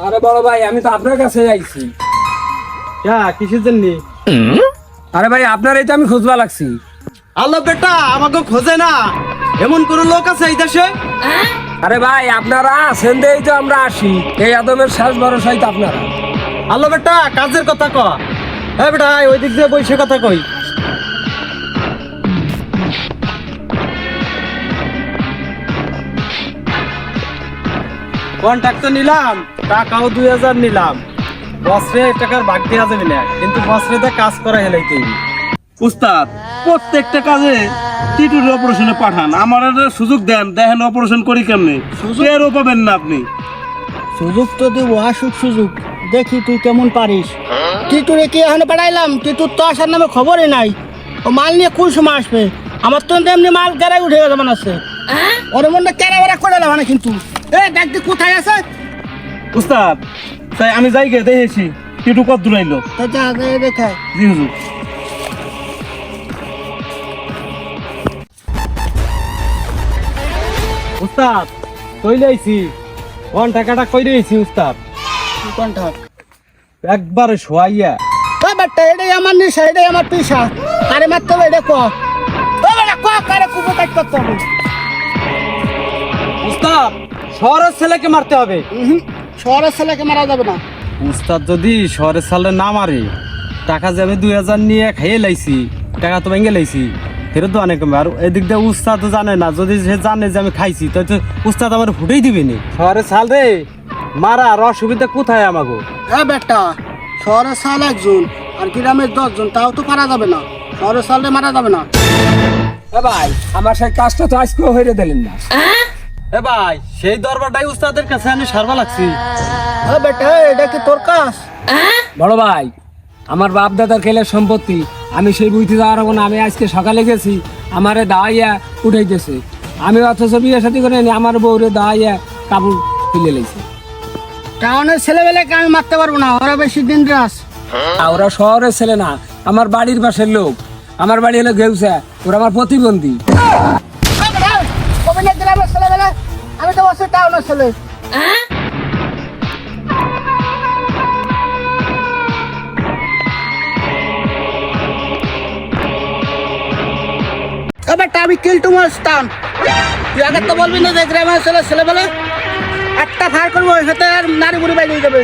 আরে বড় ভাই আমি তো আপনার কাছে আইছি। কিসের জন্য? আরে ভাই আপনার এই তো আমি খুঁজবা লাগছি। আল্লাহ বেটা আমাকে খোঁজে না, এমন কোন লোক আছে এই দেশে? আরে ভাই আপনারা আছেন দেই তো আমরা আসি, এই আদমের শেষ ভরসাই তো আপনারা। আল্লাহ বেটা কাজের কথা ক। হ্যাঁ বেটা ওই দিক দিয়ে বসে কথা কই। কন্ট্রাক্ট তো নিলাম, টাকাও 2000 নিলাম। বছরে টাকার ভাগ দেওয়া যাবে না, কিন্তু বছরে তো কাজ করা হেলাইতেই। উস্তাদ প্রত্যেকটা কাজে টিটুর অপারেশনে পাঠান, আমার একটা সুযোগ দেন, দেখেন অপারেশন করি কেমনে। টেরও পাবেন না আপনি। সুযোগ তো দিব, আসুক সুযোগ, দেখি তুই কেমন পারিস। টিটুরে কি এখানে পাঠাইলাম, টিটুর তো আসার নামে খবরই নাই। ও মাল নিয়ে কোন সময় আসবে? আমার তো এমনি মাল গেড়াই উঠে গেছে মনে আছে। ওর মধ্যে কেনা বেড়া করে দেওয়া না কিন্তু। দেখতে কোথায় আছে? উস্তাদ তাই আমি যাই গে দেখেছি টিটু কত দূর আইলো। দেখায় জি হুজুর। উস্তাদ কই লাইছি, কোন টাকাটা কই দিয়েছি উস্তাদ? কোনটা? একবার শোয়াইয়া। বাট্টা এটাই আমার নেশা, এটাই আমার পেশা। কারে মারতে হবে এটা ক। কারে কুপো কাজ করতে হবে। উস্তাদ শহরের ছেলেকে মারতে হবে। শহরের ছেলেকে মারা যাবে না। উস্তাদ যদি শহরের ছেলে না মারে, টাকা যে আমি 2000 নিয়ে খাইয়ে লাইছি, টাকা তো ভেঙে লাইছি, ফেরত তো অনেক কমবে। আর এদিক দিয়ে উস্তাদ তো জানে না, যদি সে জানে যে আমি খাইছি তাই তো উস্তাদ আমার ফুটেই দিবে নি। শহরের ছাল রে মারা আর অসুবিধা কোথায় আমাগো? বেটা শহরের সাল একজন আর গ্রামের 10 জন, তাও তো পারা যাবে না। শহরের সালে মারা যাবে না। এ ভাই আমার সেই কাজটা তো আজকেও হইরে দিলেন না। এ ভাই সেই দরবারটাই উস্তাদের কাছে আমি সারবা লাগছি। বেটা এটা কি তোর কাজ? বড় ভাই আমার বাপ দাদার খেলের সম্পত্তি, আমি সেই বুঝতে যাওয়ার না। আমি আজকে সকালে গেছি, আমারে দাওয়াইয়া উঠাইতেছে। আমি অথচ বিয়ে সাথে করে নি, আমার বউরে দাওয়াইয়া কাপড় তুলে লেছে। টাউনের ছেলেবেলাকে আমি মারতে পারবো না, ওরা বেশি দিন রাস। ওরা শহরের ছেলে না, আমার বাড়ির পাশের লোক। আমার বাড়ি হলো গেউসা, ওরা আমার প্রতিবন্ধী। গ্রামের ছেলেবেলা, আমি তো বসে টাউনের ছেলে। বেটা আমি কিলটু মস্তান, তুই আগে তো বলবি না যে গ্রামের ছেলেবেলা একটা ফায়ার করবো, সাথে আর নারী বুড়ি বাইরে যাবে।